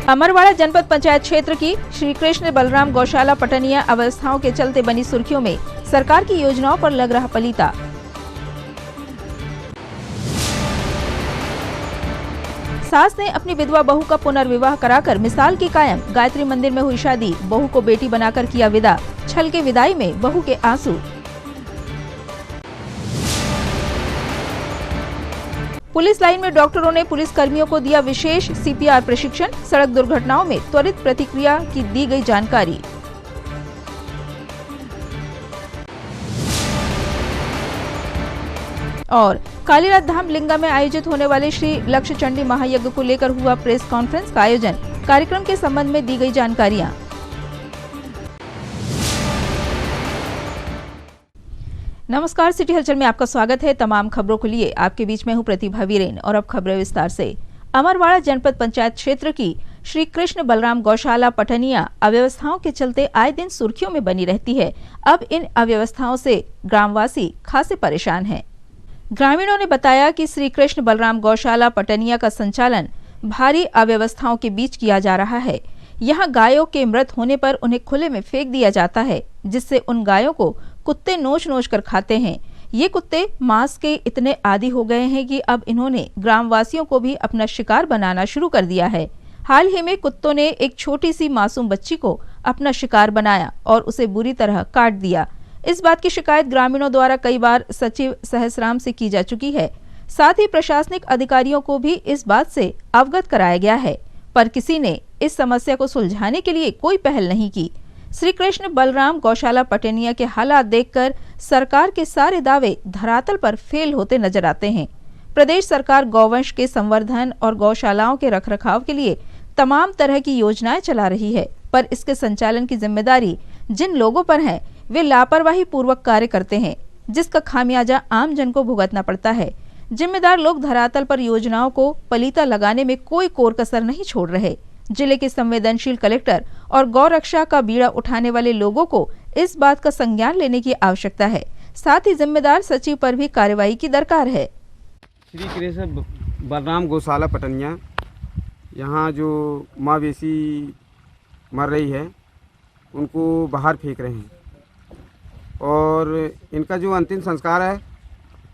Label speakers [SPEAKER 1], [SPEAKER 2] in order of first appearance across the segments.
[SPEAKER 1] अमरवाड़ा जनपद पंचायत क्षेत्र की श्री कृष्ण बलराम गौशाला पटनिया अव्यवस्थाओं के चलते बनी सुर्खियों में। सरकार की योजनाओं पर लग रहा पलीता। सास ने अपनी विधवा बहू का पुनर्विवाह कराकर मिसाल की कायम। गायत्री मंदिर में हुई शादी, बहू को बेटी बनाकर किया विदा। छल के विदाई में बहू के आंसू। पुलिस लाइन में डॉक्टरों ने पुलिस कर्मियों को दिया विशेष सीपीआर प्रशिक्षण। सड़क दुर्घटनाओं में त्वरित प्रतिक्रिया की दी गई जानकारी। और कालीरात धाम लिंगा में आयोजित होने वाले श्री लक्ष्य चंडी महायज्ञ को लेकर हुआ प्रेस कॉन्फ्रेंस का आयोजन। कार्यक्रम के संबंध में दी गई जानकारियां। नमस्कार, सिटी हलचल में आपका स्वागत है। तमाम खबरों के लिए आपके बीच में हूं प्रतिभा वीरेन। और अब खबरें विस्तार से। अमरवाड़ा जनपद पंचायत क्षेत्र की श्री कृष्ण बलराम गौशाला पटनिया अव्यवस्थाओं के चलते आए दिन सुर्खियों में बनी रहती है। अब इन अव्यवस्थाओं से ग्रामवासी खासे परेशान हैं। ग्रामीणों ने बताया कि श्री कृष्ण बलराम गौशाला पटनिया का संचालन भारी अव्यवस्थाओं के बीच किया जा रहा है। यहाँ गायों के मृत होने पर उन्हें खुले में फेंक दिया जाता है, जिससे उन गायों को कुत्ते नोच नोच कर खाते हैं। ये कुत्ते मांस के इतने आदी हो गए हैं कि अब इन्होंने ग्रामवासियों को भी अपना शिकार बनाना शुरू कर दिया है। हाल ही में कुत्तों ने एक छोटी सी मासूम बच्ची को अपना शिकार बनाया और उसे बुरी तरह काट दिया। इस बात की शिकायत ग्रामीणों द्वारा कई बार सचिव सहसराम से की जा चुकी है। साथ ही प्रशासनिक अधिकारियों को भी इस बात से अवगत कराया गया है, पर किसी ने इस समस्या को सुलझाने के लिए कोई पहल नहीं की। श्री कृष्ण बलराम गौशाला पटनिया के हालात देखकर सरकार के सारे दावे धरातल पर फेल होते नजर आते हैं। प्रदेश सरकार गौवंश के संवर्धन और गौशालाओं के रखरखाव के लिए तमाम तरह की योजनाएं चला रही है, पर इसके संचालन की जिम्मेदारी जिन लोगों पर है वे लापरवाही पूर्वक कार्य करते हैं, जिसका खामियाजा आम जन को भुगतना पड़ता है। जिम्मेदार लोग धरातल पर योजनाओं को पलीता लगाने में कोई कोर कसर नहीं छोड़ रहे। जिले के संवेदनशील कलेक्टर और गौ रक्षा का बीड़ा उठाने वाले लोगों को इस बात का संज्ञान लेने की आवश्यकता है। साथ ही जिम्मेदार सचिव पर भी कार्रवाई की दरकार है।
[SPEAKER 2] श्री कृष्ण बलराम गौशाला पटनिया, यहाँ जो मवेशी मर रही है उनको बाहर फेंक रहे हैं और इनका जो अंतिम संस्कार है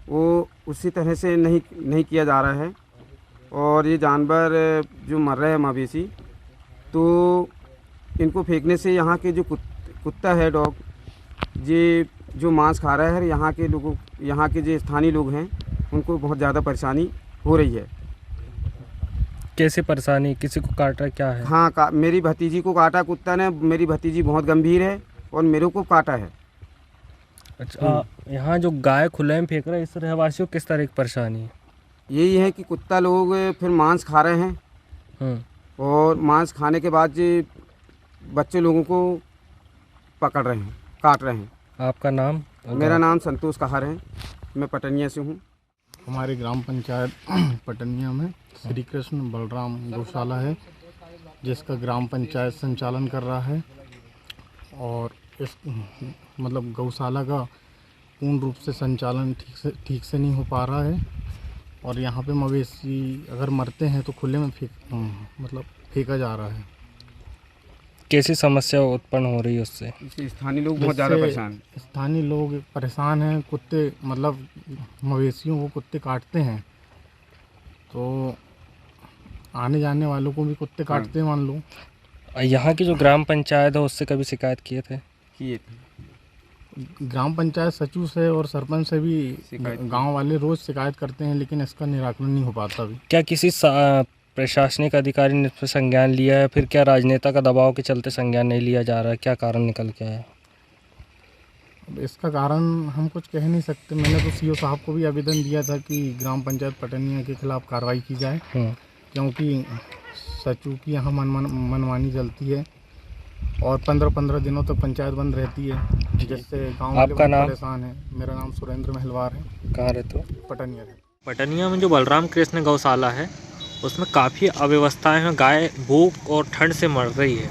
[SPEAKER 2] वो उसी तरह से नहीं किया जा रहा है। और ये जानवर जो मर रहे हैं मवेशी, तो इनको फेंकने से यहाँ के जो कुत्ता है, डॉग, ये जो मांस खा रहा है, यहाँ के जो स्थानीय लोग हैं उनको बहुत ज़्यादा परेशानी हो रही है।
[SPEAKER 3] कैसे परेशानी? किसी को काटा क्या है?
[SPEAKER 2] हाँ, मेरी भतीजी को काटा कुत्ता ने। मेरी भतीजी बहुत गंभीर है और मेरे को काटा है।
[SPEAKER 3] अच्छा, यहाँ जो गाय खुले में फेंक रहे हैं, इस रहवासियों को किस तरह की परेशानी है?
[SPEAKER 2] यही है कि कुत्ता लोग फिर मांस खा रहे हैं और मांस खाने के बाद ये बच्चे लोगों को पकड़ रहे हैं, काट रहे हैं।
[SPEAKER 3] आपका नाम?
[SPEAKER 2] मेरा नाम संतोष कहार है, मैं पटनिया से हूँ।
[SPEAKER 4] हमारे ग्राम पंचायत पटनिया में श्री कृष्ण बलराम गौशाला है, जिसका ग्राम पंचायत संचालन कर रहा है। और इस गौशाला का पूर्ण रूप से संचालन ठीक से नहीं हो पा रहा है। और यहाँ पे मवेशी अगर मरते हैं तो खुले में फेंका जा रहा है।
[SPEAKER 3] कैसी समस्या उत्पन्न हो रही है उससे?
[SPEAKER 2] स्थानीय लोग बहुत ज़्यादा परेशान हैं।
[SPEAKER 4] स्थानीय लोग परेशान हैं। कुत्ते मवेशियों को कुत्ते काटते हैं, तो आने जाने वालों को भी कुत्ते काटते हैं, मान लो।
[SPEAKER 3] यहाँ की जो ग्राम पंचायत है उससे कभी शिकायत किए थे?
[SPEAKER 4] ग्राम पंचायत सचिव से और सरपंच से भी गांव वाले रोज शिकायत करते हैं, लेकिन इसका निराकरण नहीं हो पाता अभी।
[SPEAKER 3] क्या किसी प्रशासनिक अधिकारी ने इस पर संज्ञान लिया है? फिर क्या राजनेता का दबाव के चलते संज्ञान नहीं लिया जा रहा है? क्या कारण निकल के आया?
[SPEAKER 4] अब इसका कारण हम कुछ कह नहीं सकते। मैंने तो सीओ साहब को भी आवेदन दिया था कि ग्राम पंचायत पटनिया के खिलाफ कार्रवाई की जाए, क्योंकि सचिव की यहाँ मनमानी चलती है और 15-15 दिनों तक पंचायत बंद रहती है, जिससे गाँव वाले परेशान है। मेरा नाम सुरेंद्र महलवार है।
[SPEAKER 3] कहाँ रहते हो?
[SPEAKER 4] पटनिया है।
[SPEAKER 3] पटनिया में जो बलराम कृष्ण गौशाला है उसमें काफ़ी अव्यवस्थाएं हैं। गाय भूख और ठंड से मर रही है।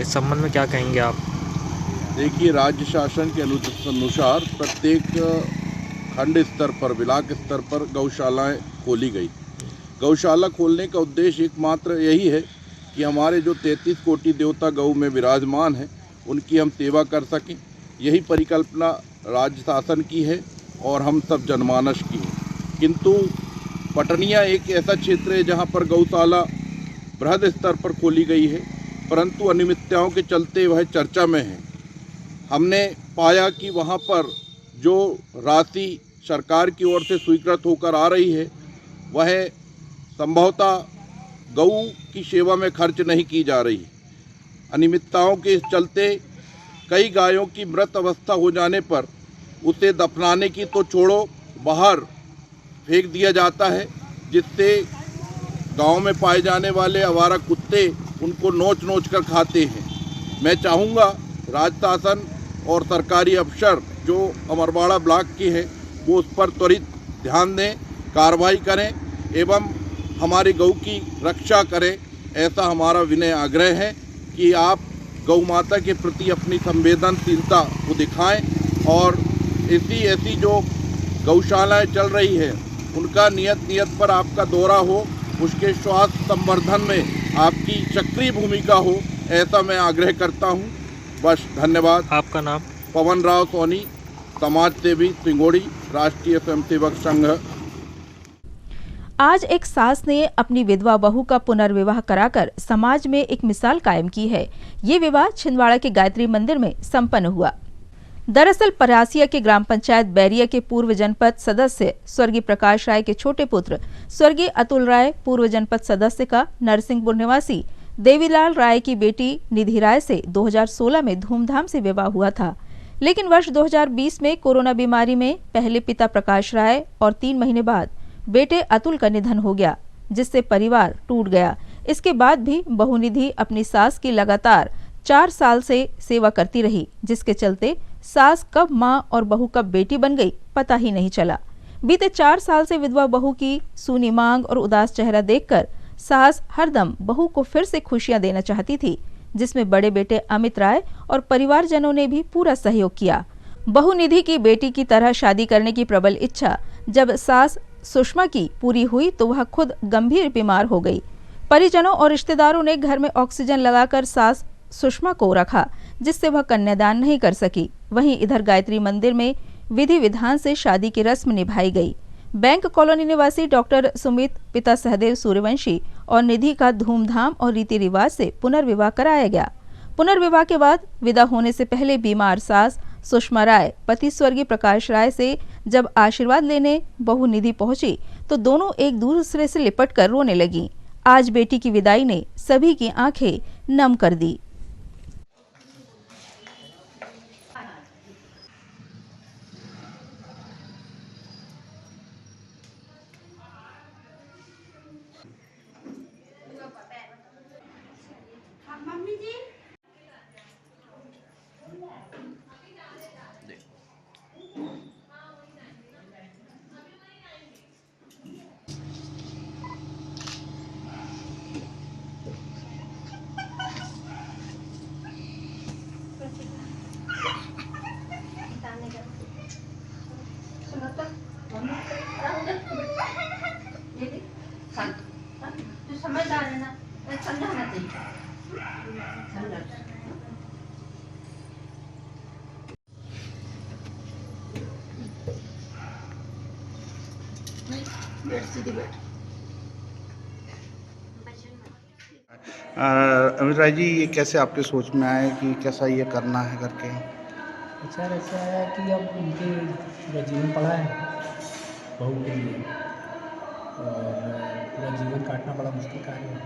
[SPEAKER 3] इस संबंध में क्या कहेंगे आप?
[SPEAKER 5] देखिए, राज्य शासन के अनुसार प्रत्येक खंड स्तर पर, ब्लॉक स्तर पर गौशालाएं खोली गई। गौशाला खोलने का उद्देश्य एकमात्र यही है कि हमारे जो 33 कोटि देवता गौ में विराजमान हैं उनकी हम सेवा कर सकें। यही परिकल्पना राज्य शासन की है और हम सब जनमानस की है। किंतु पटनिया एक ऐसा क्षेत्र है जहाँ पर गौशाला बृहद स्तर पर खोली गई है, परंतु अनियमितताओं के चलते वह चर्चा में है। हमने पाया कि वहाँ पर जो राशि सरकार की ओर से स्वीकृत होकर आ रही है वह संभवतः गौ की सेवा में खर्च नहीं की जा रही। अनियमितताओं के चलते कई गायों की मृत अवस्था हो जाने पर उसे दफनाने की तो छोड़ो, बाहर फेंक दिया जाता है, जिससे गांव में पाए जाने वाले आवारा कुत्ते उनको नोच नोच कर खाते हैं। मैं चाहूँगा राज्य शासन और सरकारी अफसर जो अमरवाड़ा ब्लॉक के हैं वो उस पर त्वरित ध्यान दें, कार्रवाई करें एवं हमारी गौ की रक्षा करें। ऐसा हमारा विनय आग्रह है कि आप गौ माता के प्रति अपनी संवेदनशीलता को दिखाएं और ऐसी जो गौशालाएं चल रही है उनका नियत पर आपका दौरा हो, उसके स्वास्थ्य संवर्धन में आपकी सक्रिय भूमिका हो, ऐसा मैं आग्रह करता हूं। बस, धन्यवाद।
[SPEAKER 3] आपका नाम?
[SPEAKER 5] पवन राव सोनी, समाज सेवी, सिंगोड़ी, राष्ट्रीय स्वयंसेवक संघ।
[SPEAKER 1] आज एक सास ने अपनी विधवा बहू का पुनर्विवाह कराकर समाज में एक मिसाल कायम की है। ये विवाह छिंदवाड़ा के गायत्री मंदिर में संपन्न हुआ। दरअसल परासिया के ग्राम पंचायत बैरिया के पूर्व जनपद सदस्य स्वर्गीय प्रकाश राय के छोटे पुत्र स्वर्गीय अतुल राय, पूर्व जनपद सदस्य का नरसिंहपुर निवासी देवीलाल राय की बेटी निधि राय से 2016 में धूमधाम से विवाह हुआ था। लेकिन वर्ष 2020 में कोरोना बीमारी में पहले पिता प्रकाश राय और 3 महीने बाद बेटे अतुल का निधन हो गया, जिससे परिवार टूट गया। इसके बाद भी बहू निधि अपनी सास की लगातार 4 साल से सेवा करती रही, जिसके चलते सास कब मां और बहू कब बेटी बन गई पता ही नहीं चला। बीते 4 साल से विधवा बहू की सूनी मांग और उदास चेहरा देखकर सास हरदम बहू को फिर से खुशियां देना चाहती थी, जिसमें बड़े बेटे अमित राय और परिवारजनों ने भी पूरा सहयोग किया। बहू निधि की बेटी की तरह शादी करने की प्रबल इच्छा जब सास सुषमा की पूरी हुई तो वह खुद गंभीर बीमार हो गई। परिजनों और रिश्तेदारों ने घर में ऑक्सीजन लगाकर सास सुषमा को रखा, जिससे वह कन्यादान नहीं कर सकी। वहीं इधर गायत्री मंदिर में विधि विधान से शादी की रस्म निभाई गई। बैंक कॉलोनी निवासी डॉक्टर सुमित, पिता सहदेव सूर्यवंशी और निधि का धूमधाम और रीति रिवाज से पुनर्विवाह कराया गया। पुनर्विवाह के बाद विदा होने से पहले बीमार सास सुषमा राय पति स्वर्गीय प्रकाश राय से जब आशीर्वाद लेने बहू निधि पहुंची तो दोनों एक दूसरे से लिपट कर रोने लगी। आज बेटी की विदाई ने सभी की आंखें नम कर दी।
[SPEAKER 6] समझदार है ना, समझाना चाहिए।
[SPEAKER 7] अमित राय जी, ये कैसे आपके सोच में आया कि कैसा ये करना है करके?
[SPEAKER 8] विचार ऐसा आया कि अब उनके पूरा जीवन पड़ा है बहू के लिए और पूरा जीवन काटना बड़ा मुश्किल कार्य है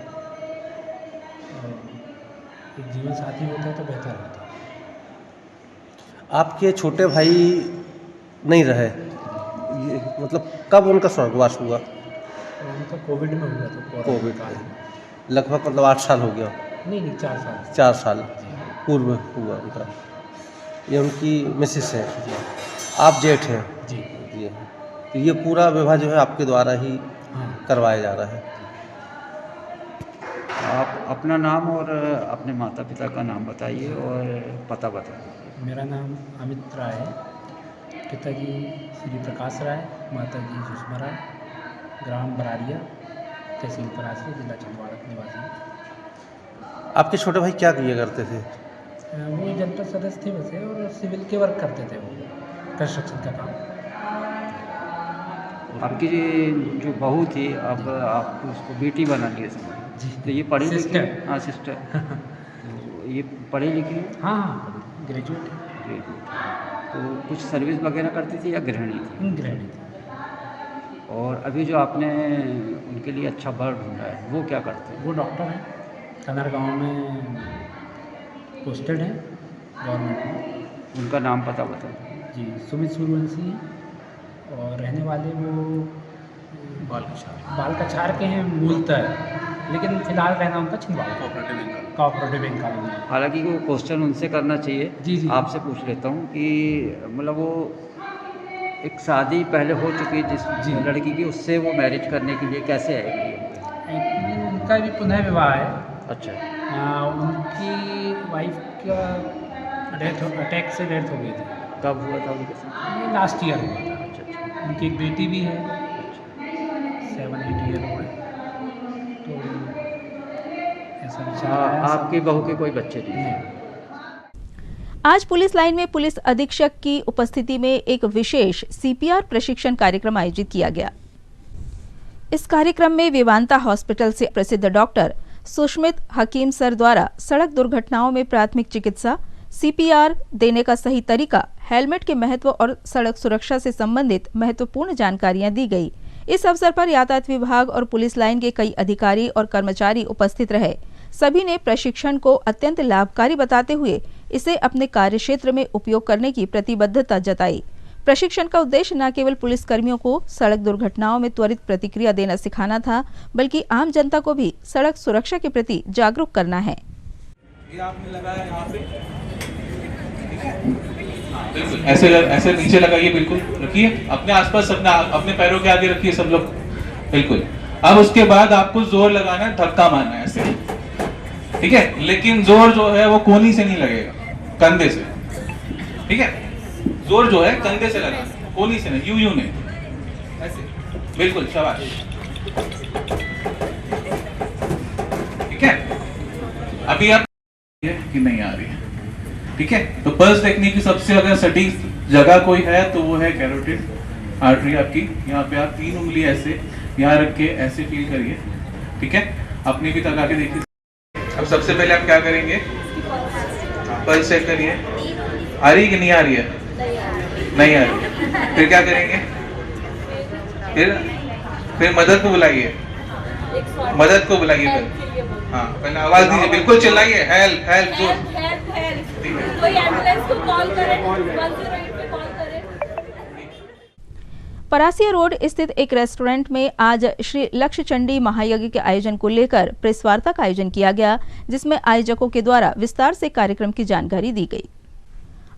[SPEAKER 8] और एक जीवन साथी होता है तो बेहतर होता है।
[SPEAKER 9] आपके छोटे भाई नहीं रहे, ये मतलब कब उनका स्वर्गवास हुआ?
[SPEAKER 8] और उनका कोविड में हुआ था।
[SPEAKER 9] कोविड में लगभग मतलब 8 साल हो गया?
[SPEAKER 8] नहीं 4 साल।
[SPEAKER 9] 4 साल पूर्व हुआ उनका। ये उनकी मिसेस है, आप जेठ हैं
[SPEAKER 8] जी।
[SPEAKER 9] ये तो ये पूरा विवाह जो है आपके द्वारा ही करवाया जा रहा है।
[SPEAKER 10] आप अपना नाम और अपने माता पिता का नाम बताइए और पता बताइए।
[SPEAKER 8] मेरा नाम अमित राय है, पिताजी श्री प्रकाश राय, माताजी सुषमा राय, ग्राम बरारिया, तहसील परासिया, जिला छिंदवाड़ा निवासी।
[SPEAKER 9] आपके छोटे भाई क्या किया करते थे?
[SPEAKER 8] वो जनपद सदस्य थे वैसे, और सिविल के वर्क करते थे, वो कंस्ट्रक्शन का काम।
[SPEAKER 10] आपकी जो बहू थी, अब आप उसको बेटी बना लिए समझ जी, तो ये पढ़ी लिखी? हाँ, सिस्टर। तो ये पढ़ी लिखी?
[SPEAKER 8] हाँ हाँ, ग्रेजुएट है।
[SPEAKER 10] ग्रेजुएट। तो कुछ सर्विस वगैरह करती थी या गृहिणी थी?
[SPEAKER 8] गृहिणी थी।
[SPEAKER 10] और अभी जो आपने उनके लिए अच्छा वर ढूंढा है, वो क्या करते हैं?
[SPEAKER 8] वो डॉक्टर हैं, कनर गांव में पोस्टेड हैं गवर्नमेंट में।
[SPEAKER 10] उनका नाम पता बता दें।
[SPEAKER 8] जी, सुमित सूर्यवंशी हैं, और रहने वाले वो बालकछार के हैं मूलतः, लेकिन फिलहाल रहना उनका छिंदवाड़ा कोऑपरेटिव बैंक कॉलोनी।
[SPEAKER 10] हालांकि वो क्वेश्चन उनसे करना चाहिए।
[SPEAKER 8] जी जी,
[SPEAKER 10] आपसे पूछ लेता हूँ कि मतलब वो एक शादी पहले हो चुकी है जिस लड़की की, उससे वो मैरिज करने के लिए कैसे आएगी?
[SPEAKER 8] एक्चुअली उनका भी पुनः विवाह है।
[SPEAKER 10] अच्छा।
[SPEAKER 8] उनकी वाइफ का अटैक से डेथ हो गई थी।
[SPEAKER 10] कब हुआ था उनके साथ?
[SPEAKER 8] ये लास्ट ईयर हुआ था।
[SPEAKER 10] अच्छा।
[SPEAKER 8] उनकी एक बेटी भी है, 7-8 ईयर ओल्ड। तो ऐसा विचार आया।
[SPEAKER 10] आपकी बहू के कोई बच्चे नहीं?
[SPEAKER 1] आज पुलिस लाइन में पुलिस अधीक्षक की उपस्थिति में एक विशेष सीपीआर प्रशिक्षण कार्यक्रम आयोजित किया गया। इस कार्यक्रम में विवांता हॉस्पिटल से प्रसिद्ध डॉक्टर सुष्मित हकीम सर द्वारा सड़क दुर्घटनाओं में प्राथमिक चिकित्सा, सीपीआर देने का सही तरीका, हेलमेट के महत्व और सड़क सुरक्षा से संबंधित महत्वपूर्ण जानकारियां दी गई। इस अवसर पर यातायात विभाग और पुलिस लाइन के कई अधिकारी और कर्मचारी उपस्थित रहे। सभी ने प्रशिक्षण को अत्यंत लाभकारी बताते हुए इसे अपने कार्यक्षेत्र में उपयोग करने की प्रतिबद्धता जताई। प्रशिक्षण का उद्देश्य न केवल पुलिस कर्मियों को सड़क दुर्घटनाओं में त्वरित प्रतिक्रिया देना सिखाना था, बल्कि आम जनता को भी सड़क सुरक्षा के प्रति जागरूक करना है।
[SPEAKER 11] ये आपने लगाया यहाँ पे, बिल्कुल ऐसे ऐसे नीचे लगाइए, बिल्कुल रखिए अपने आसपास, अपने पैरों के आगे रखिए सब लोग, बिल्कुल। अब उसके बाद आपको जोर लगाना है, धक्का मारना है ऐसे, ठीक है? लेकिन जोर जो है वो कोहनी से नहीं लगेगा, कंधे से, ठीक है? जोर जो है कंधे से लगाना, कोहनी से नहीं, यूं नहीं, ऐसे, बिल्कुल, शाबाश, ठीक है? अभी आप कि नहीं आ रही है, ठीक है? तो पल्स देखने की सबसे अगर सटीक जगह कोई है तो वो है कैरोटिड आर्टरी आपकी। यहाँ पे आप 3 उंगली ऐसे यहाँ रख के ऐसे फील करिए, ठीक है? अपनी भी लगा के देखिए। अब सबसे पहले आप क्या करेंगे? पल्स चेक करिए, आ रही कि नहीं आ रही है? नहीं आ रही है। फिर क्या करेंगे? फिर मदद को बुलाइए, मदद को बुलाइए। हाँ, पहले आवाज दीजिए, बिल्कुल चिल्लाइए, हेल्प हेल्प, जोर।
[SPEAKER 6] कोई एम्बुलेंस को कॉल करें, 108 पे कॉल करें।
[SPEAKER 1] परासिया रोड स्थित एक रेस्टोरेंट में आज श्री लक्ष्य चंडी महायज्ञ के आयोजन को लेकर प्रेस वार्ता का आयोजन किया गया, जिसमें आयोजकों के द्वारा विस्तार से कार्यक्रम की जानकारी दी गई।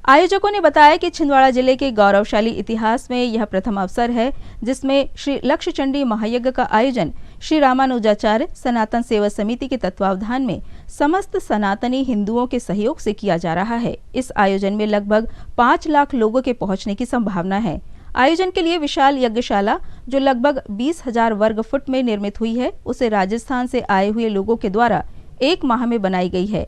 [SPEAKER 1] आयोजकों ने बताया कि छिंदवाड़ा जिले के गौरवशाली इतिहास में यह प्रथम अवसर है जिसमें श्री लक्ष्य चंडी महायज्ञ का आयोजन श्री रामानुजाचार्य सनातन सेवा समिति के तत्वावधान में समस्त सनातनी हिंदुओं के सहयोग से किया जा रहा है। इस आयोजन में लगभग 5 लाख लोगों के पहुंचने की संभावना है। आयोजन के लिए विशाल यज्ञशाला जो लगभग 20,000 वर्ग फुट में निर्मित हुई है, उसे राजस्थान से आए हुए लोगों के द्वारा 1 माह में बनाई गई है।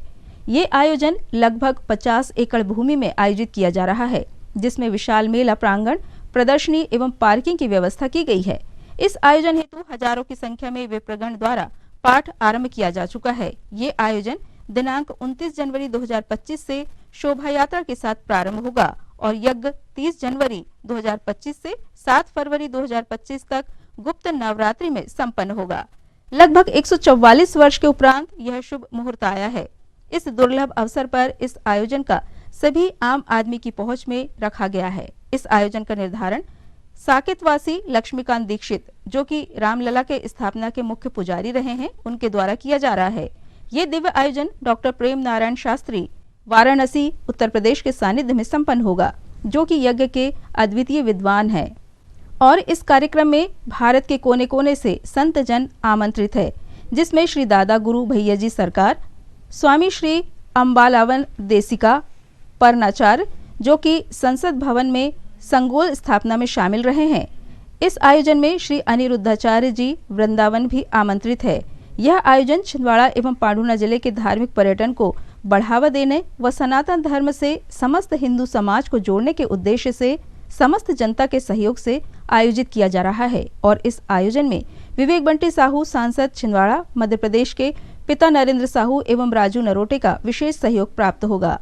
[SPEAKER 1] ये आयोजन लगभग 50 एकड़ भूमि में आयोजित किया जा रहा है, जिसमें विशाल मेला प्रांगण, प्रदर्शनी एवं पार्किंग की व्यवस्था की गई है। इस आयोजन हेतु हजारों की संख्या में विप्रगण द्वारा पाठ आरंभ किया जा चुका है। ये आयोजन दिनांक 29 जनवरी 2025 से शोभा यात्रा के साथ प्रारंभ होगा और यज्ञ 30 जनवरी 2025 से 7 फरवरी 2025 तक गुप्त नवरात्रि में संपन्न होगा। लगभग 144 वर्ष के उपरांत यह शुभ मुहूर्त आया है। इस दुर्लभ अवसर पर इस आयोजन का सभी आम आदमी की पहुंच में रखा गया है। इस आयोजन का निर्धारण साकेतवासी लक्ष्मीकांत दीक्षित, जो कि रामलला के स्थापना के मुख्य पुजारी रहे हैं, उनके द्वारा किया जा रहा है। ये दिव्य आयोजन डॉक्टर प्रेम नारायण शास्त्री वाराणसी उत्तर प्रदेश के सानिध्य में संपन्न होगा, जो कि यज्ञ के अद्वितीय विद्वान हैं। और इस कार्यक्रम में भारत के कोने कोने से संत जन आमंत्रित है, जिसमें श्री दादा गुरु भैया जी सरकार, स्वामी श्री अम्बालावन देसिका परनाचार्य, जो कि संसद भवन में संगोल स्थापना में शामिल रहे हैं। इस आयोजन में श्री अनिरुद्धाचार्य जी वृंदावन भी आमंत्रित है। यह आयोजन छिंदवाड़ा एवं पांडुना जिले के धार्मिक पर्यटन को बढ़ावा देने व सनातन धर्म से समस्त हिंदू समाज को जोड़ने के उद्देश्य से समस्त जनता के सहयोग से आयोजित किया जा रहा है और इस आयोजन में विवेक बंटी साहू सांसद छिंदवाड़ा मध्य प्रदेश के पिता नरेंद्र साहू एवं राजू नरोटे का विशेष सहयोग प्राप्त होगा।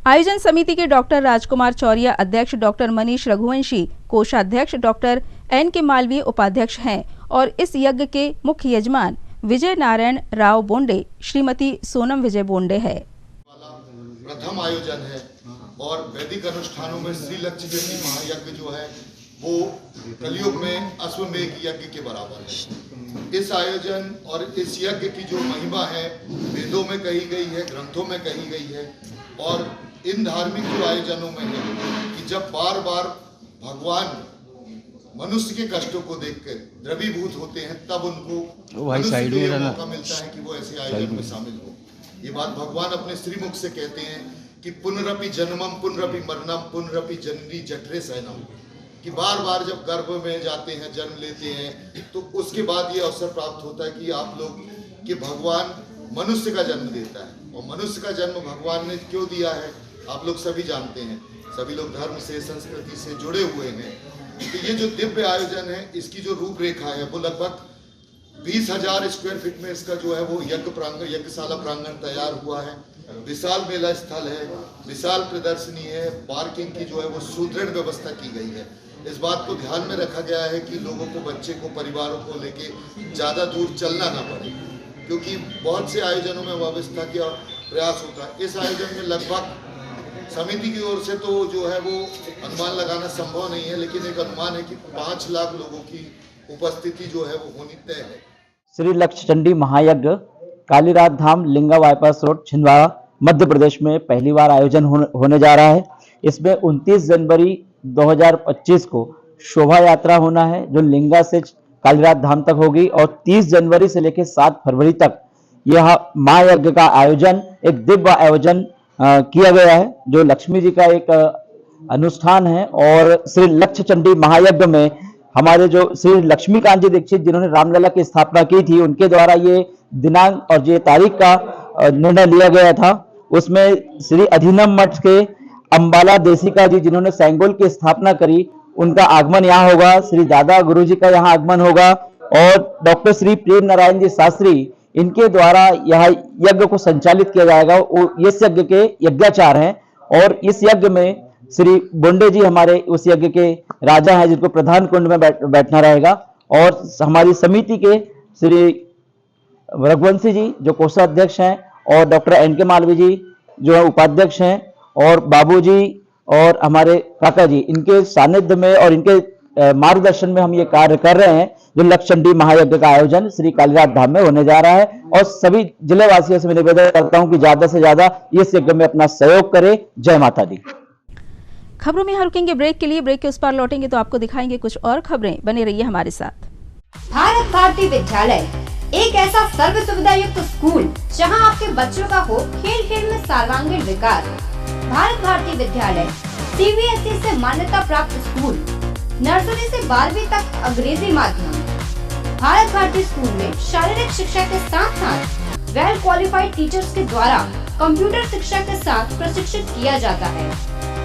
[SPEAKER 1] आयोजन समिति के डॉक्टर राजकुमार चौरिया अध्यक्ष, डॉक्टर मनीष रघुवंशी कोषाध्यक्ष, डॉक्टर एन के मालवीय उपाध्यक्ष हैं और इस यज्ञ के मुख्य यजमान विजय नारायण राव बोंडे, श्रीमती सोनम विजय बोंडे है।
[SPEAKER 12] प्रथम आयोजन है और वैदिक अनुष्ठानों में श्री लक्ष्य चंडी महायज्ञ जो है वो कलयुग में अश्वमेध यज्ञ के बराबर है। इस आयोजन और इस यज्ञ की जो महिमा है वेदों में कही गई है, ग्रंथों में कही गई है और इन धार्मिक जो आयोजनों में है कि जब बार बार भगवान मनुष्य के कष्टों को देखकर द्रवीभूत होते हैं तब उनको मनुष्य को यह मौका मिलता है कि वो ऐसे आयोजन में शामिल हो। ये बात भगवान अपने श्रीमुख से कहते हैं कि पुनरपि जन्मम पुनरपि मरणम पुनरपि जननी जठरे शयनम, कि बार बार जब गर्भ में जाते हैं, जन्म लेते हैं तो उसके बाद ये अवसर प्राप्त होता है कि आप लोग कि भगवान मनुष्य का जन्म देता है और मनुष्य का जन्म भगवान ने क्यों दिया है आप लोग सभी जानते हैं। सभी लोग धर्म से, संस्कृति से जुड़े हुए हैं। तो ये जो दिव्य आयोजन है इसकी जो रूपरेखा है वो लगभग 20,000 स्क्वायर फीट में इसका जो है वो यज्ञशाला प्रांगण तैयार हुआ है। विशाल मेला स्थल है, विशाल प्रदर्शनी है, पार्किंग की जो है वो सुदृढ़ व्यवस्था की गई है। इस बात को ध्यान में रखा गया है कि लोगों को, बच्चे को, परिवारों को लेके ज़्यादा दूर चलना ना पड़े, क्योंकि बहुत से आयोजनों में व्यवस्था का प्रयास होता है। इस आयोजन में लगभग समिति की ओर से तो जो है वो अनुमान लगाना संभव नहीं है, लेकिन एक अनुमान है कि 5 लाख लोगों की उपस्थिति जो है वो होनी तय है।
[SPEAKER 13] श्री लक्ष्य चंडी महायज्ञ कालीराज धाम, लिंगा बाईपास रोड, छिंदवाड़ा, मध्य प्रदेश में पहली बार आयोजन होने जा रहा है। इसमें 29 जनवरी 2025 को शोभा यात्रा होना है जो लिंगा से कालीराज धाम तक होगी और 30 जनवरी से लेकर 7 फरवरी तक यह महायज्ञ का आयोजन, एक दिव्य आयोजन किया गया है जो लक्ष्मी जी का एक अनुष्ठान है। और श्री लक्ष्य चंडी महायज्ञ में हमारे जो श्री लक्ष्मीकांत जी दीक्षित जिन्होंने रामलला की स्थापना की थी उनके द्वारा ये दिनांक और ये तारीख का निर्णय लिया गया था। उसमें श्री अधिनम मठ के अंबाला देसिका जी जिन्होंने सेंगोल की स्थापना करी उनका आगमन यहाँ होगा। श्री दादा गुरु जी का यहाँ आगमन होगा और डॉक्टर श्री प्रेम नारायण जी शास्त्री इनके द्वारा यह यज्ञ को संचालित किया जाएगा। इस यज्ञ के यज्ञाचार हैं और इस यज्ञ में श्री बोंडे जी हमारे उस यज्ञ के राजा हैं जिनको प्रधान कुंड में बैठना रहेगा और हमारी समिति के श्री रघुवंशी जी जो कोषाध्यक्ष हैं और डॉक्टर एन के मालवीय जी जो है उपाध्यक्ष हैं और बाबू जी और हमारे काका जी, इनके सानिध्य में और इनके मार्गदर्शन में हम ये कार्य कर रहे हैं जो लक्ष्य चंडी महायज्ञ का आयोजन श्री कालीराज धाम में होने जा रहा है। और सभी जिले वासियों से मैं निवेदन करता हूं कि ज्यादा से ज्यादा इस यज्ञ में अपना सहयोग करें। जय माता दी।
[SPEAKER 1] खबरों में यहाँ रुकेंगे ब्रेक के लिए, ब्रेक के उस पार लौटेंगे तो आपको दिखाएंगे कुछ और खबरें। बने रहिए हमारे साथ।
[SPEAKER 14] भारत भारती विद्यालय एक ऐसा सर्व सुविधा युक्त स्कूल जहां आपके बच्चों का हो खेल खेल में सर्वांगीण विकास। भारत भारती विद्यालय CBSE से मान्यता प्राप्त स्कूल, नर्सरी से 12वीं तक अंग्रेजी माध्यम। भारत भारती स्कूल में शारीरिक शिक्षा के साथ साथ वेल क्वालिफाइड टीचर्स के द्वारा कंप्यूटर शिक्षा के साथ प्रशिक्षित किया जाता है।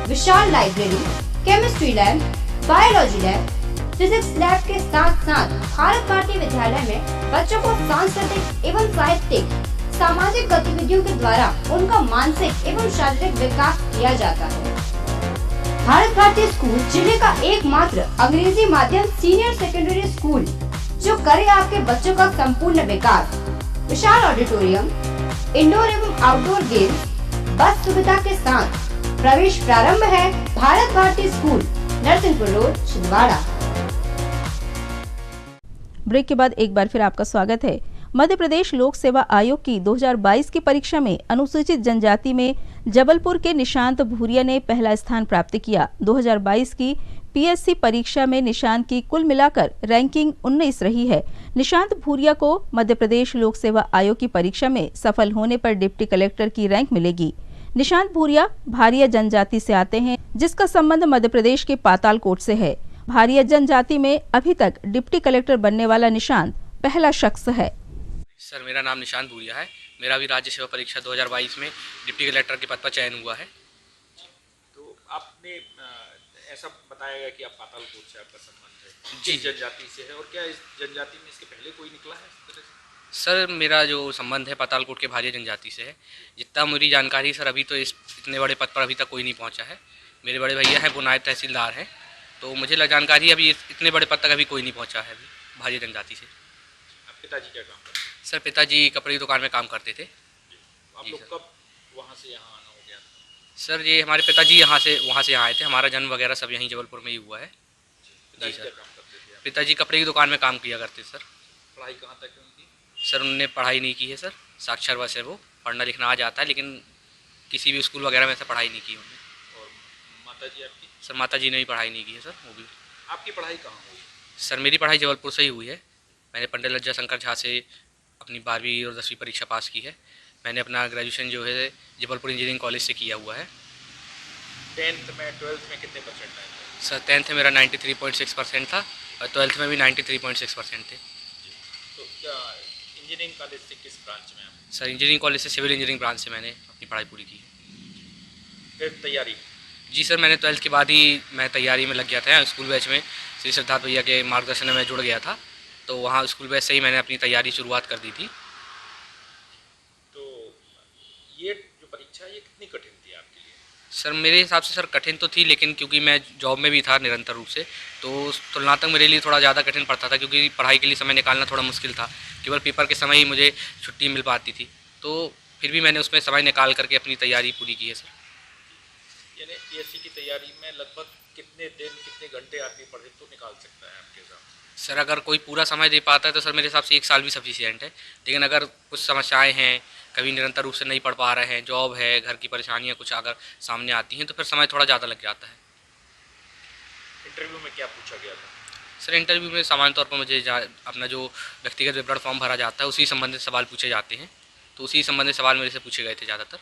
[SPEAKER 14] विशाल library, chemistry lab, biology lab, physics lab के साथ साथ भारत भारती विद्यालय में बच्चों को सांस्कृतिक एवं साहित्यिक सामाजिक गतिविधियों के द्वारा उनका मानसिक एवं शारीरिक विकास किया जाता है। भारत भारती स्कूल जिले का एकमात्र अंग्रेजी माध्यम सीनियर सेकेंडरी स्कूल जो करे आपके बच्चों का संपूर्ण विकास। विशाल ऑडिटोरियम, इंडोर एवं आउटडोर गेम्स, बस सुविधा के साथ प्रवेश प्रारंभ है। Bharat Bharati school, Narsinghpur road, Chhindwara.
[SPEAKER 1] Break के बाद एक बार फिर आपका स्वागत है। मध्य प्रदेश लोक सेवा आयोग की 2022 की परीक्षा में अनुसूचित जनजाति में जबलपुर के निशांत भूरिया ने पहला स्थान प्राप्त किया। 2022 की PSC परीक्षा में निशांत की कुल मिलाकर रैंकिंग 19 रही है। निशांत भूरिया को मध्य प्रदेश लोक सेवा आयोग की परीक्षा में सफल होने पर डिप्टी कलेक्टर की रैंक मिलेगी। निशांत भूरिया भारिया जनजाति से आते हैं जिसका संबंध मध्य प्रदेश के पातालकोट से है। भारिया जनजाति में अभी तक डिप्टी कलेक्टर बनने वाला निशांत पहला शख्स है।
[SPEAKER 15] सर मेरा नाम निशांत भूरिया है। मेरा भी राज्य सेवा परीक्षा 2022 में डिप्टी कलेक्टर के पद पर चयन हुआ है।
[SPEAKER 16] तो आपने ऐसा बताया गया कि आप पातालकोट से आपका संबंध है,
[SPEAKER 15] जी।
[SPEAKER 16] किस जनजाति से है और क्या इस जनजाति में इसके पहले कोई निकला है इस तरह से?
[SPEAKER 15] सर मेरा जो संबंध है पातालकोट के भारिया जनजाति से है। जितना मेरी जानकारी सर अभी तो इतने बड़े पद पर अभी तक कोई नहीं पहुंचा है। मेरे बड़े भैया हैं वो नायब तहसीलदार हैं, तो मुझे जानकारी अभी इतने बड़े पद तक अभी कोई नहीं पहुंचा है अभी भारिया जनजाति से।
[SPEAKER 16] आप पिताजी क्या काम करते हैं?
[SPEAKER 15] सर पिताजी कपड़े की दुकान में काम करते थे।
[SPEAKER 16] आप लोग कब वहाँ से यहाँ आना हो गया?
[SPEAKER 15] सर ये हमारे पिताजी वहाँ से यहाँ आए थे। हमारा जन्म वगैरह सब यहीं जबलपुर में ही हुआ है। जी सर। पिताजी कपड़े की दुकान में काम किया करते सर।
[SPEAKER 16] पढ़ाई कहाँ तक है उनकी?
[SPEAKER 15] सर उन्होंने पढ़ाई नहीं की है सर। साक्षर बस है वो, पढ़ना लिखना आ जाता है लेकिन किसी भी स्कूल वगैरह में ऐसा पढ़ाई नहीं की उन्होंने।
[SPEAKER 16] और माताजी आपकी?
[SPEAKER 15] सर माताजी ने भी पढ़ाई नहीं की है सर। वो भी।
[SPEAKER 16] आपकी पढ़ाई कहाँ हुई?
[SPEAKER 15] सर मेरी पढ़ाई जबलपुर से ही हुई है। मैंने पंडित लज्जा शंकर झा से अपनी 12वीं और 10वीं परीक्षा पास की है। मैंने अपना ग्रेजुएशन जो है जबलपुर इंजीनियरिंग कॉलेज से किया हुआ है।
[SPEAKER 16] 10th में 12th में कितने परसेंट आए थे?
[SPEAKER 15] सर 10th में मेरा 93.6% था और 12th में भी 93.6% थे।
[SPEAKER 16] तो क्या इंजीनियरिंग कॉलेज से किस ब्रांच में आप?
[SPEAKER 15] सर इंजीनियरिंग कॉलेज से सिविल इंजीनियरिंग ब्रांच से मैंने अपनी पढ़ाई पूरी की।
[SPEAKER 16] फिर तैयारी?
[SPEAKER 15] जी सर मैंने 12th के बाद ही मैं तैयारी में लग गया था। स्कूल बैच में श्री सिद्धार्थ भैया के मार्गदर्शन में मैं जुड़ गया था, तो वहाँ स्कूल बैच से ही मैंने अपनी तैयारी शुरुआत कर दी थी।
[SPEAKER 16] तो ये जो परीक्षा है ये कितनी कठिन थी आपके लिए?
[SPEAKER 15] सर मेरे हिसाब से सर कठिन तो थी, लेकिन क्योंकि मैं जॉब में भी था निरंतर रूप से, तो उस तुलनात्मक मेरे लिए थोड़ा ज़्यादा कठिन पड़ता था, क्योंकि पढ़ाई के लिए समय निकालना थोड़ा मुश्किल था। केवल पेपर के समय ही मुझे छुट्टी मिल पाती थी, तो फिर भी मैंने उसमें समय निकाल करके अपनी तैयारी पूरी की है सर।
[SPEAKER 16] यानी पीएससी की तैयारी में लगभग कितने दिन कितने घंटे आदमी पढ़े तो निकाल सकता है आपके हिसाब से?
[SPEAKER 15] सर अगर कोई पूरा समय दे पाता है तो सर मेरे हिसाब से 1 साल भी सफिशिएंट है। लेकिन अगर कुछ समस्याएं हैं, कभी निरंतर रूप से नहीं पढ़ पा रहे हैं, जॉब है, घर की परेशानियां कुछ अगर सामने आती हैं, तो फिर समय थोड़ा ज़्यादा लग जाता है।
[SPEAKER 16] इंटरव्यू में क्या पूछा गया था?
[SPEAKER 15] सर इंटरव्यू में सामान्य तौर पर मुझे अपना जो व्यक्तिगत विवरण फॉर्म भरा जाता है उसी संबंधित सवाल पूछे जाते हैं, तो उसी संबंधित सवाल मेरे से पूछे गए थे ज़्यादातर।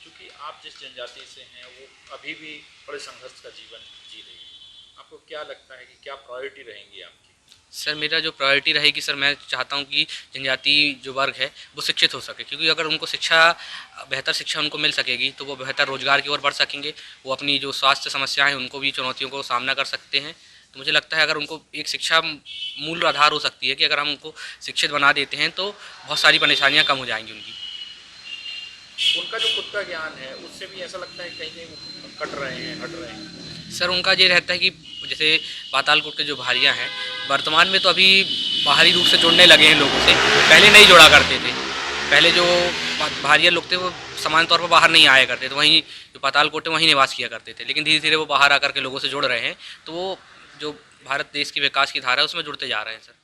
[SPEAKER 16] क्योंकि आप जिस जनजाति से हैं वो अभी भी बड़े संघर्ष का जीवन जी रही है, आपको क्या लगता है कि क्या प्रायोरिटी रहेंगी आपकी?
[SPEAKER 15] सर मेरा जो प्रायोरिटी रहेगी सर, मैं चाहता हूं कि जनजाति जो वर्ग है वो शिक्षित हो सके, क्योंकि अगर उनको बेहतर शिक्षा उनको मिल सकेगी तो वो बेहतर रोजगार की ओर बढ़ सकेंगे। वो अपनी जो स्वास्थ्य समस्याएं हैं उनको भी चुनौतियों को सामना कर सकते हैं। तो मुझे लगता है अगर उनको एक शिक्षा मूल आधार हो सकती है कि अगर हम उनको शिक्षित बना देते हैं तो बहुत सारी परेशानियाँ कम हो जाएंगी उनकी।
[SPEAKER 16] उनका जो खुद का ज्ञान है उससे भी ऐसा लगता है कहीं कहीं वो कट रहे हैं, हट रहे हैं।
[SPEAKER 15] सर उनका ये रहता है कि जैसे पातालकोट के जो भारिया हैं वर्तमान में तो अभी बाहरी रूप से जुड़ने लगे हैं लोगों से, पहले नहीं जुड़ा करते थे। पहले जो भारिया लोग थे वो सामान्य तौर पर बाहर नहीं आया करते थे, वहीं जो पातालकोट है वहीं निवास किया करते थे। लेकिन धीरे धीरे वो बाहर आकर के लोगों से जुड़ रहे हैं, तो वो जो भारत देश की विकास की धारा है उसमें जुड़ते जा रहे हैं सर।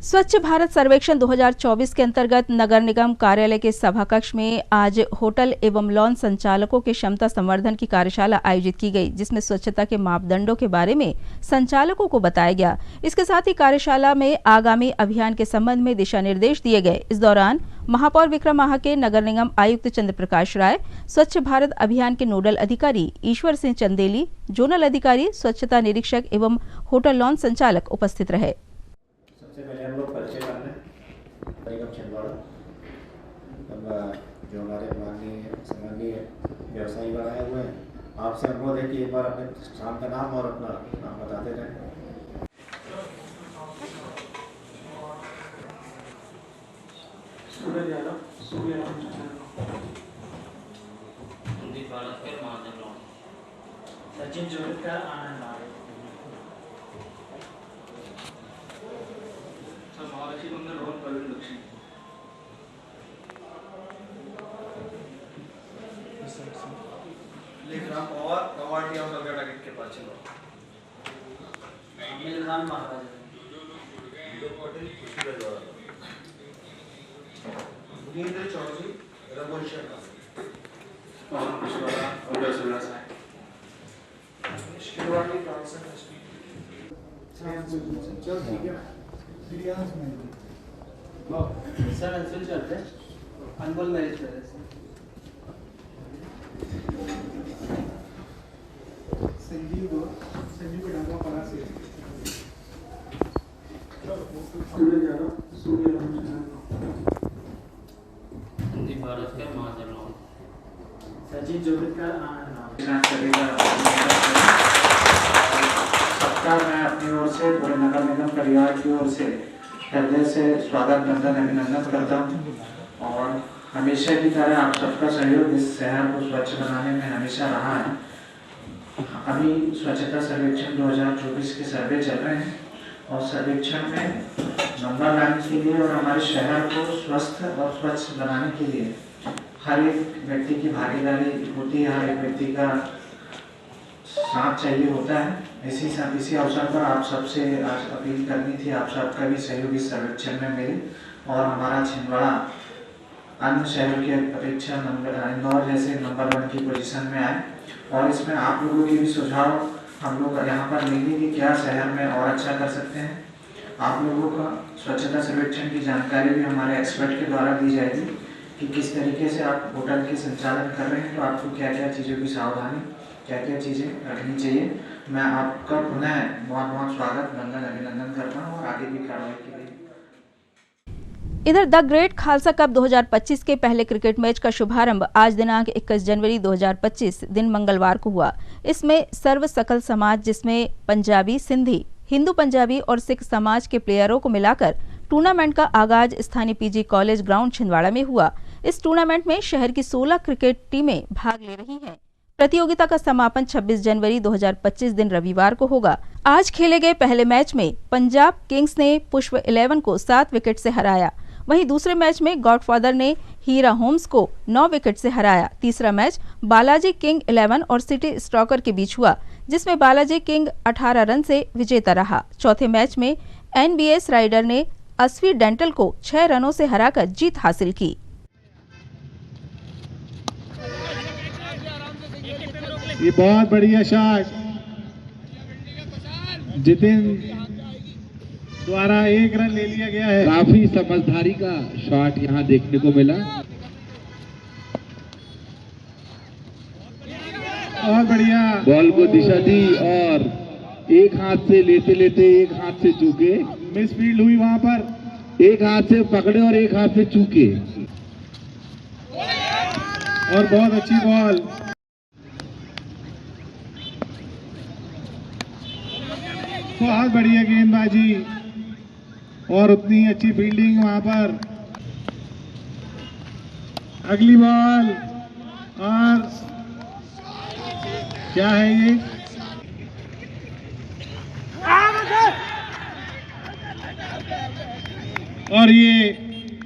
[SPEAKER 1] स्वच्छ भारत सर्वेक्षण 2024 के अंतर्गत नगर निगम कार्यालय के सभाकक्ष में आज होटल एवं लॉन संचालकों के क्षमता संवर्धन की कार्यशाला आयोजित की गई, जिसमें स्वच्छता के मापदंडों के बारे में संचालकों को बताया गया। इसके साथ ही कार्यशाला में आगामी अभियान के संबंध में दिशा निर्देश दिए गए। इस दौरान महापौर विक्रम महाके, नगर निगम आयुक्त चंद्र प्रकाश राय, स्वच्छ भारत अभियान के नोडल अधिकारी ईश्वर सिंह चंदेली, जोनल अधिकारी, स्वच्छता निरीक्षक एवं होटल लॉन संचालक उपस्थित रहे।
[SPEAKER 17] सबसे पहले हम लोग परिचय कर लें निगम छिंदवाड़ा। जो हमारे माननीय संबंधी व्यवसायी बनाए हुए हैं, आपसे अनुरोध है कि एक बार अपने स्थान का नाम और अपना नाम बताते रहें।
[SPEAKER 8] सचिन जोड़कर आनंद महालक्ष्मी मंदिर रोड प्रवीण लक्ष्मी। लिख रहा और कवाटी और नलगढ़ के पास चलो। मिलनान महाराज भूपेंद्र चौधरी, रघुवंशी सर अंशुल चलते अनमोल मैरिज पैलेस संजीव को डांगा पड़ा से
[SPEAKER 18] सबका मैं अपनी ओर से पूरे नगर निगम परिवार की ओर से हृदय से स्वागत बंधन अभिनंदन करता हूँ और हमेशा की तरह आप सबका सहयोग इस शहर को स्वच्छ बनाने में हमेशा रहा है। अभी स्वच्छता सर्वेक्षण 2024 के सर्वे चल रहे हैं और सर्वेक्षण में नंबर लाने के लिए और हमारे शहर को स्वस्थ और स्वच्छ बनाने के लिए हर एक व्यक्ति की भागीदारी होती है, हर एक व्यक्ति का साथ चाहिए होता है। इसी अवसर पर आप सबसे आज अपील करनी थी, आप सबका भी सहयोग इस सर्वेक्षण में मिले और हमारा छिंदवाड़ा अन्य शहर की अपेक्षा इंदौर जैसे नंबर 1 की पोजीशन में आए और इसमें आप लोगों के भी सुझाव हम लोग यहाँ पर लेंगे कि क्या शहर में और अच्छा कर सकते हैं। आप लोगों का स्वच्छता सर्वेक्षण की जानकारी भी हमारे एक्सपर्ट के द्वारा दी जाएगी कि किस तरीके से आप होटल के संचालन कर रहे हैं, तो आपको क्या क्या चीज़ों की सावधानी, क्या क्या चीज़ें रखनी चाहिए। मैं आपका पुनः बहुत बहुत स्वागत वंदन अभिनंदन करता हूँ और आगे भी कार्रवाई के लिए।
[SPEAKER 1] इधर द ग्रेट खालसा कप 2025 के पहले क्रिकेट मैच का शुभारंभ आज दिनांक 21 जनवरी 2025 दिन मंगलवार को हुआ। इसमें सर्व सकल समाज जिसमें पंजाबी, सिंधी, हिंदू पंजाबी और सिख समाज के प्लेयरों को मिलाकर टूर्नामेंट का आगाज स्थानीय पीजी कॉलेज ग्राउंड छिंदवाड़ा में हुआ। इस टूर्नामेंट में शहर की 16 क्रिकेट टीमें भाग ले रही हैं। प्रतियोगिता का समापन 26 जनवरी 2025 दिन रविवार को होगा। आज खेले गए पहले मैच में पंजाब किंग्स ने पुष्प 11 को 7 विकेट से हराया। वहीं दूसरे मैच में गॉडफादर ने हीरा होम्स को 9 विकेट से हराया। तीसरा मैच बालाजी किंग 11 और सिटी स्टॉकर के बीच हुआ, जिसमें बालाजी किंग 18 रन से विजेता रहा। चौथे मैच में एनबीएस राइडर ने अस्वी डेंटल को 6 रनों से हराकर जीत हासिल की।
[SPEAKER 19] ये बहुत बढ़िया शॉट जितिन द्वारा 1 रन ले लिया गया है।
[SPEAKER 20] काफी समझदारी का शॉट यहाँ देखने को मिला।
[SPEAKER 19] बहुत बढ़िया
[SPEAKER 20] बॉल को दिशा दी और एक हाथ से लेते लेते एक हाथ से चूके,
[SPEAKER 19] मिस फील्ड हुई वहां पर।
[SPEAKER 20] एक हाथ से पकड़े और एक हाथ से चूके
[SPEAKER 19] और बहुत अच्छी बॉल। बहुत बढ़िया गेंदबाजी और उतनी अच्छी फील्डिंग वहां पर। अगली बॉल और क्या है ये? और ये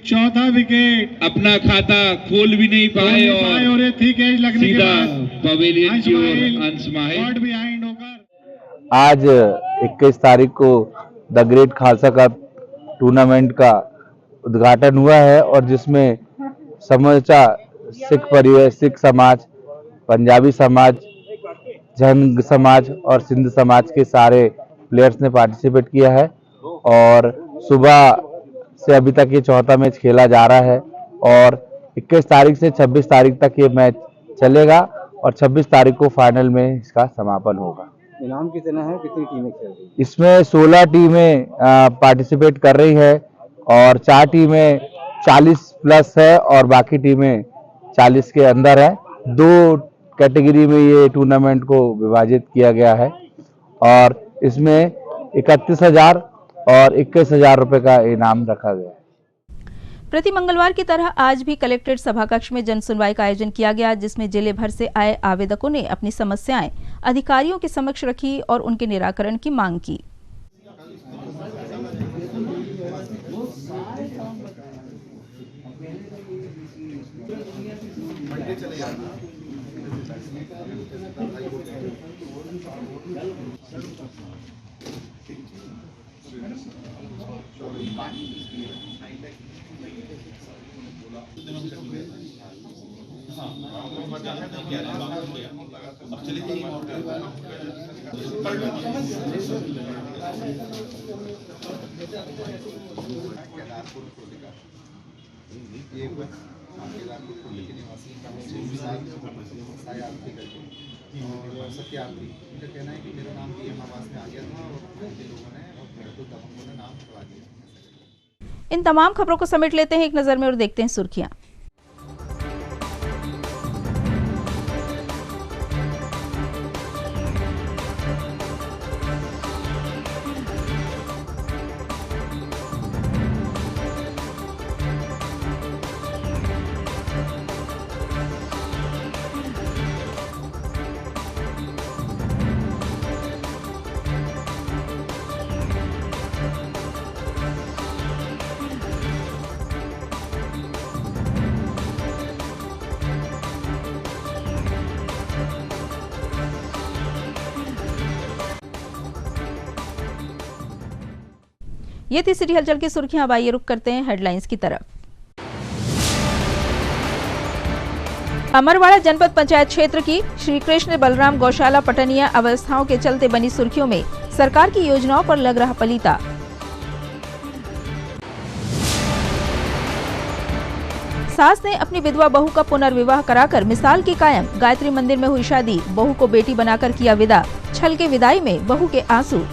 [SPEAKER 19] चौथा विकेट।
[SPEAKER 20] अपना खाता खोल भी नहीं पाए
[SPEAKER 19] और ये थी कैच लगने के बाद
[SPEAKER 20] पवेलियन की ओर अंश माहिर
[SPEAKER 19] बिहाइंड होकर।
[SPEAKER 13] आज 21 तारीख को the great Khalsa cup tournament का उद्घाटन हुआ है और जिसमें समूचा सिख परिवार, सिख समाज, पंजाबी समाज, जैन समाज और सिंध समाज के सारे प्लेयर्स ने पार्टिसिपेट किया है और सुबह से अभी तक ये चौथा मैच खेला जा रहा है और 21 तारीख से 26 तारीख तक ये मैच चलेगा और 26 तारीख को फाइनल में इसका समापन होगा।
[SPEAKER 2] इनाम कितना है, कितनी टीमें खेल रही हैं?
[SPEAKER 13] इसमें 16 टीमें पार्टिसिपेट कर रही है और 4 टीमें 40 प्लस है और बाकी टीमें 40 के अंदर है। 2 कैटेगरी में ये टूर्नामेंट को विभाजित किया गया है और इसमें 31,000 और 21,000 रुपए का इनाम रखा गया है।
[SPEAKER 1] प्रति मंगलवार की तरह आज भी कलेक्ट्रेट सभाकक्ष में जन सुनवाई का आयोजन किया गया, जिसमें जिले भर से आए आवेदकों ने अपनी समस्याएं अधिकारियों के समक्ष रखी और उनके निराकरण की मांग की।
[SPEAKER 21] सत्य आरती, इनका कहना है कि मेरा नाम भी आवास में आ गया था और लोगों ने
[SPEAKER 1] इन तमाम खबरों को समेट लेते हैं एक नजर में और देखते हैं सुर्खियां। ये थी सिटी हलचल की सुर्खियां। अब आइए रुक करते हैं हेडलाइंस की तरफ। अमरवाड़ा जनपद पंचायत क्षेत्र की श्री कृष्ण बलराम गौशाला पटनिया अवस्थाओं के चलते बनी सुर्खियों में, सरकार की योजनाओं पर लग रहा पलीता। सास ने अपनी विधवा बहू का पुनर्विवाह कराकर मिसाल की कायम, गायत्री मंदिर में हुई शादी, बहू को बेटी बनाकर किया विदा, छल के विदाई में बहू के आंसू।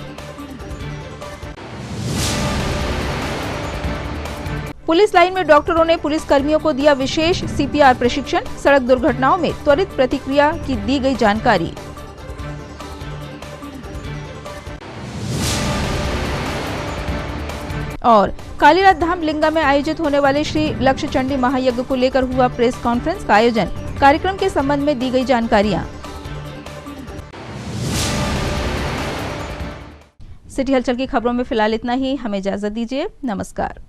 [SPEAKER 1] पुलिस लाइन में डॉक्टरों ने पुलिस कर्मियों को दिया विशेष सीपीआर प्रशिक्षण, सड़क दुर्घटनाओं में त्वरित प्रतिक्रिया की दी गई जानकारी। और कालीरात धाम लिंगा में आयोजित होने वाले श्री लक्ष्य चंडी महायज्ञ को लेकर हुआ प्रेस कॉन्फ्रेंस का आयोजन, कार्यक्रम के संबंध में दी गई जानकारियां। सिटी हलचल की खबरों में फिलहाल इतना ही। हमें इजाजत दीजिए। नमस्कार।